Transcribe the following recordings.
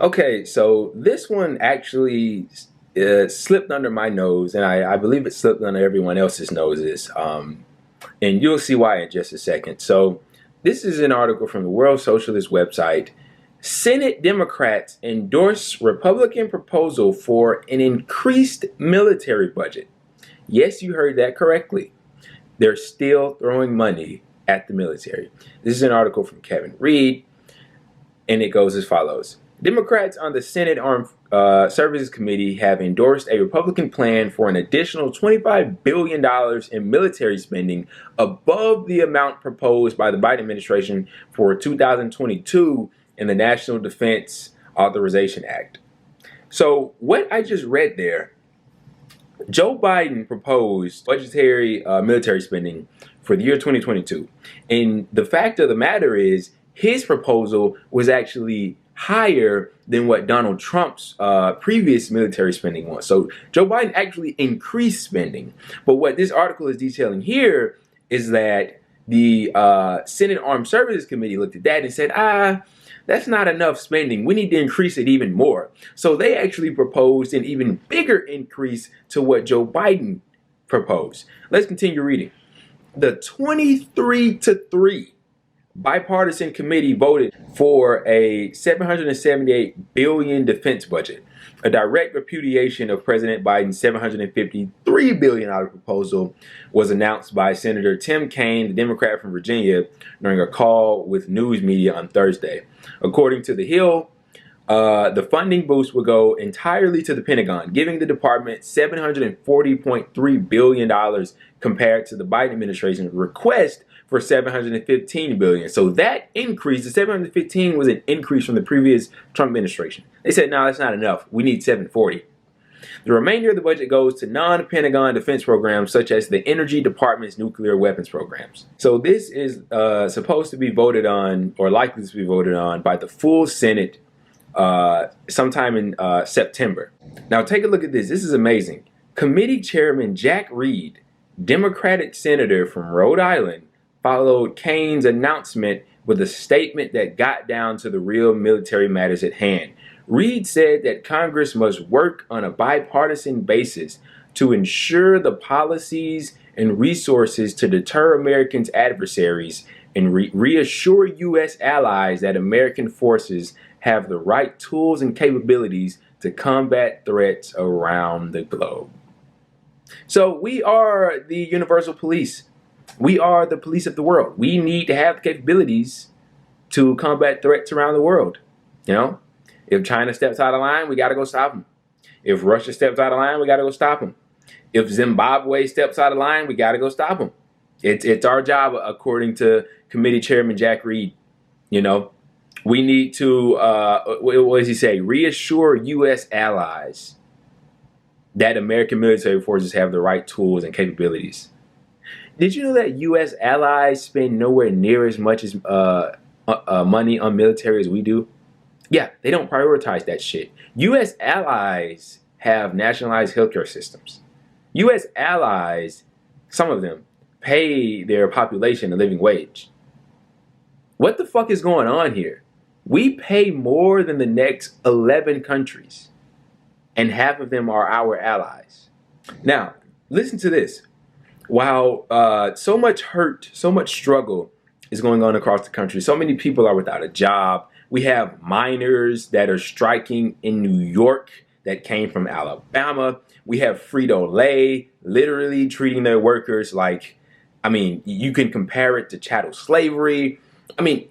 Okay, so this one actually slipped under my nose, and I believe it slipped under everyone else's noses. And you'll see why in just a second. So, this is an article from the World Socialist website. Senate Democrats endorse Republican proposal for an increased military budget. Yes, you heard that correctly. They're still throwing money at the military. This is an article from Kevin Reed, and it goes as follows. Democrats on the Senate Armed Services Committee have endorsed a Republican plan for an additional $25 billion in military spending above the amount proposed by the Biden administration for 2022 in the National Defense Authorization Act. So what I just read there, Joe Biden proposed budgetary military spending for the year 2022. And the fact of the matter is, his proposal was actually higher than what Donald Trump's previous military spending was. So Joe Biden actually increased spending. But what this article is detailing here is that the Senate Armed Services Committee looked at that and said, that's not enough spending. We need to increase it even more. So they actually proposed an even bigger increase to what Joe Biden proposed. Let's continue reading. The 23-3 bipartisan committee voted for a $778 billion defense budget, a direct repudiation of President Biden's $753 billion proposal was announced by Senator Tim Kaine, the Democrat from Virginia, during a call with news media on Thursday. According to The Hill, the funding boost will go entirely to the Pentagon, giving the department $740.3 billion compared to the Biden administration's request for $715 billion. So that increase, the 715 was an increase from the previous Trump administration. They said, no, that's not enough. We need 740. The remainder of the budget goes to non-Pentagon defense programs such as the Energy Department's nuclear weapons programs. So this is supposed to be voted on, or likely to be voted on, by the full Senate sometime in September. Now take a look at this. This is amazing. Committee Chairman Jack Reed, Democratic senator from Rhode Island, followed Kaine's announcement with a statement that got down to the real military matters at hand. Reed said that Congress must work on a bipartisan basis to ensure the policies and resources to deter Americans' adversaries and reassure U.S. allies that American forces have the right tools and capabilities to combat threats around the globe. So we are the universal police. We are the police of the world. We need to have the capabilities to combat threats around the world. You know, if China steps out of line, we got to go stop them. If Russia steps out of line, we got to go stop them. If Zimbabwe steps out of line, we got to go stop them. It's our job, according to Committee Chairman Jack Reed. You know, we need to, what does he say? Reassure U.S. allies that American military forces have the right tools and capabilities. Did you know that U.S. allies spend nowhere near as much as money on military as we do? Yeah, they don't prioritize that shit. U.S. allies have nationalized healthcare systems. U.S. allies, some of them, pay their population a living wage. What the fuck is going on here? We pay more than the next 11 countries, and half of them are our allies. Now, listen to this. While so much hurt, so much struggle is going on across the country, so many people are without a job. We have miners that are striking in New York that came from Alabama. We have Frito-Lay literally treating their workers like, I mean, you can compare it to chattel slavery. I mean,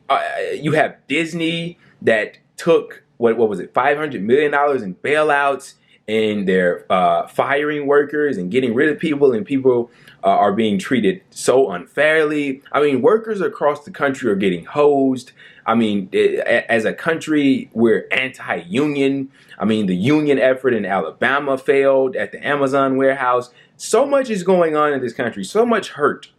you have Disney that took, what was it, $500 million in bailouts, and they're firing workers and getting rid of people, and people are being treated so unfairly. I mean, workers across the country are getting hosed. I mean, as a country, we're anti-union. I mean, the union effort in Alabama failed at the Amazon warehouse. So much is going on in this country, so much hurt.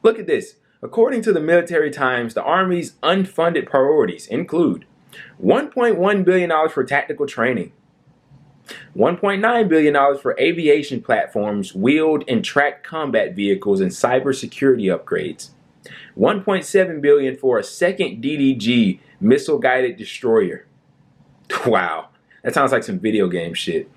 Look at this. According to the Military Times, the Army's unfunded priorities include $1.1 billion for tactical training, $1.9 billion for aviation platforms, wheeled and tracked combat vehicles, and cybersecurity upgrades, $1.7 billion for a second DDG missile-guided destroyer, Wow, that sounds like some video game shit.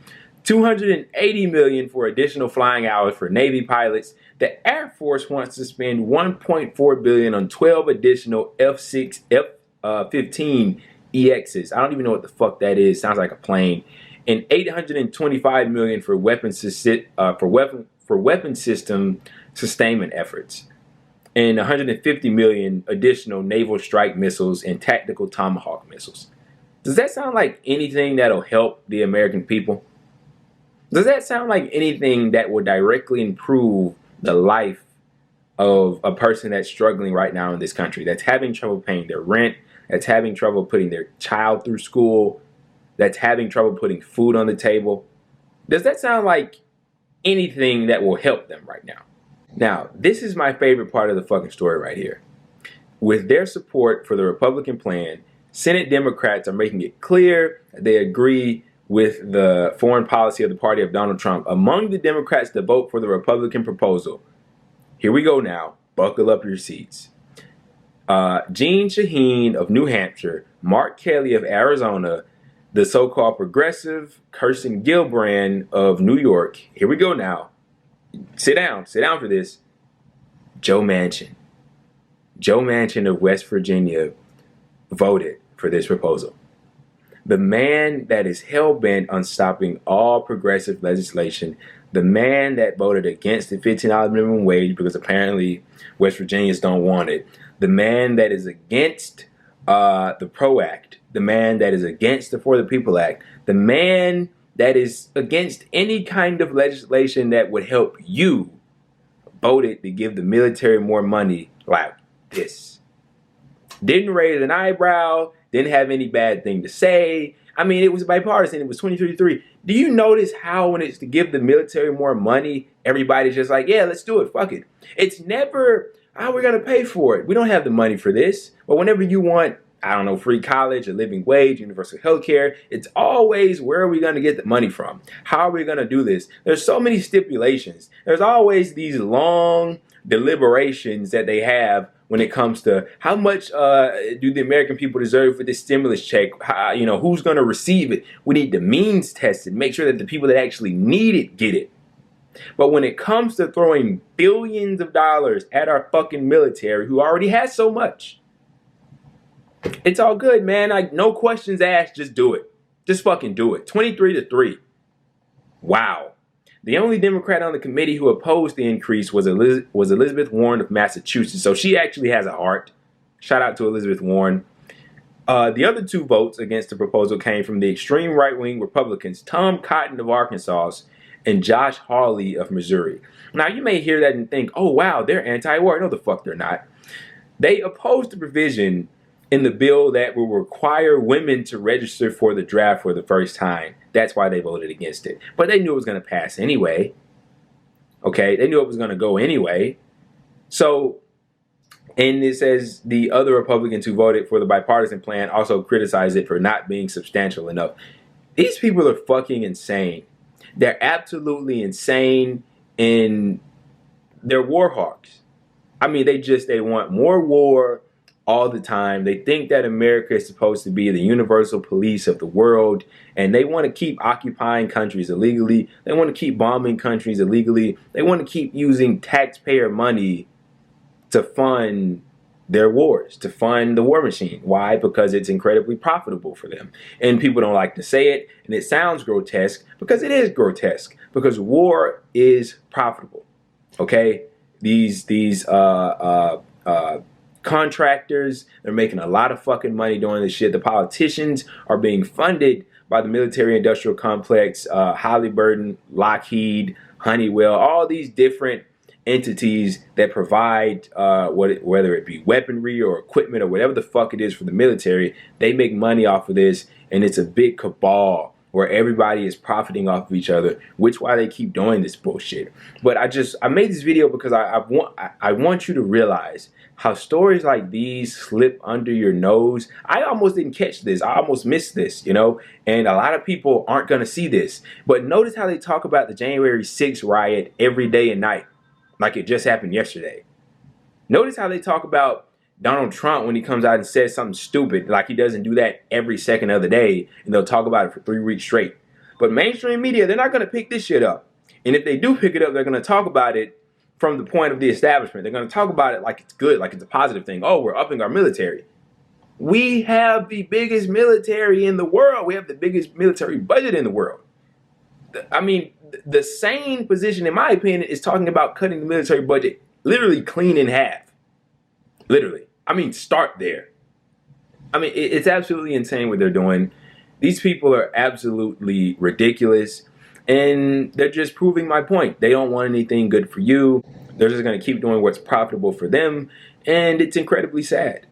280 million for additional flying hours for Navy pilots. The Air Force wants to spend 1.4 billion on 12 additional F6, F-15 EXs. I don't even know what the fuck that is. Sounds like a plane. And 825 million for weapon system sustainment efforts. And 150 million additional naval strike missiles and tactical Tomahawk missiles. Does that sound like anything that'll help the American people? Does that sound like anything that will directly improve the life of a person that's struggling right now in this country, that's having trouble paying their rent, that's having trouble putting their child through school, that's having trouble putting food on the table? Does that sound like anything that will help them right now? Now, this is my favorite part of the fucking story right here. With their support for the Republican plan, Senate Democrats are making it clear they agree with the foreign policy of the party of Donald Trump. Among the Democrats to vote for the Republican proposal, here we go now, buckle up your seats. Jeanne Shaheen of New Hampshire, Mark Kelly of Arizona, the so-called progressive Kirsten Gillibrand of New York. Here we go now. Sit down for this. Joe Manchin of West Virginia voted for this proposal. The man that is hell-bent on stopping all progressive legislation, the man that voted against the $15 minimum wage because apparently West Virginians don't want it, the man that is against the PRO Act, the man that is against the For the People Act, the man that is against any kind of legislation that would help you, voted to give the military more money like this. Didn't raise an eyebrow, didn't have any bad thing to say. I mean, it was bipartisan. It was 23-3. Do you notice how when it's to give the military more money, everybody's just like, yeah, let's do it. Fuck it. It's never, we're going to pay for it. We don't have the money for this. But whenever you want, I don't know, free college, a living wage, universal health care, it's always, where are we going to get the money from? How are we going to do this? There's so many stipulations. There's always these long deliberations that they have when it comes to how much do the American people deserve for this stimulus check? How, who's going to receive it? We need the means tested, make sure that the people that actually need it get it. But when it comes to throwing billions of dollars at our fucking military, who already has so much, it's all good, man. Like, no questions asked, just do it. Just fucking do it. 23-3. Wow. The only Democrat on the committee who opposed the increase was Elizabeth Warren of Massachusetts. So she actually has a heart. Shout out to Elizabeth Warren. The other two votes against the proposal came from the extreme right-wing Republicans, Tom Cotton of Arkansas and Josh Hawley of Missouri. Now, you may hear that and think, oh, wow, they're anti-war. No, the fuck they're not. They opposed the provision in the bill that will require women to register for the draft for the first time. That's why they voted against it. But they knew it was going to pass anyway. Okay, they knew it was going to go anyway. So, and it says the other Republicans who voted for the bipartisan plan also criticized it for not being substantial enough. These people are fucking insane. They're absolutely insane, and they're war hawks. I mean, they want more war all the time. They think that America is supposed to be the universal police of the world, and they want to keep occupying countries illegally. They want to keep bombing countries illegally. They want to keep using taxpayer money to fund their wars, to fund the war machine. Why? Because it's incredibly profitable for them. And people don't like to say it, and it sounds grotesque, because it is grotesque, because war is profitable. Okay? These contractors, they're making a lot of fucking money doing this shit. The politicians are being funded by the military-industrial complex, Halliburton, Lockheed, Honeywell, all these different entities that provide whether it be weaponry or equipment or whatever the fuck it is for the military. They make money off of this, and it's a big cabal where everybody is profiting off of each other, which why they keep doing this bullshit. But I made this video because I want you to realize how stories like these slip under your nose. I almost didn't catch this. I almost missed this, and a lot of people aren't going to see this. But notice how they talk about the January 6th riot every day and night, like it just happened yesterday. Notice how they talk about Donald Trump, when he comes out and says something stupid, like he doesn't do that every second of the day, and they'll talk about it for 3 weeks straight. But mainstream media, they're not going to pick this shit up. And if they do pick it up, they're going to talk about it from the point of the establishment. They're going to talk about it like it's good, like it's a positive thing. Oh, we're upping our military. We have the biggest military in the world. We have the biggest military budget in the world. I mean, the sane position, in my opinion, is talking about cutting the military budget literally clean in half. Literally. I mean, start there. I mean, it's absolutely insane what they're doing. These people are absolutely ridiculous. And they're just proving my point. They don't want anything good for you. They're just going to keep doing what's profitable for them. And it's incredibly sad.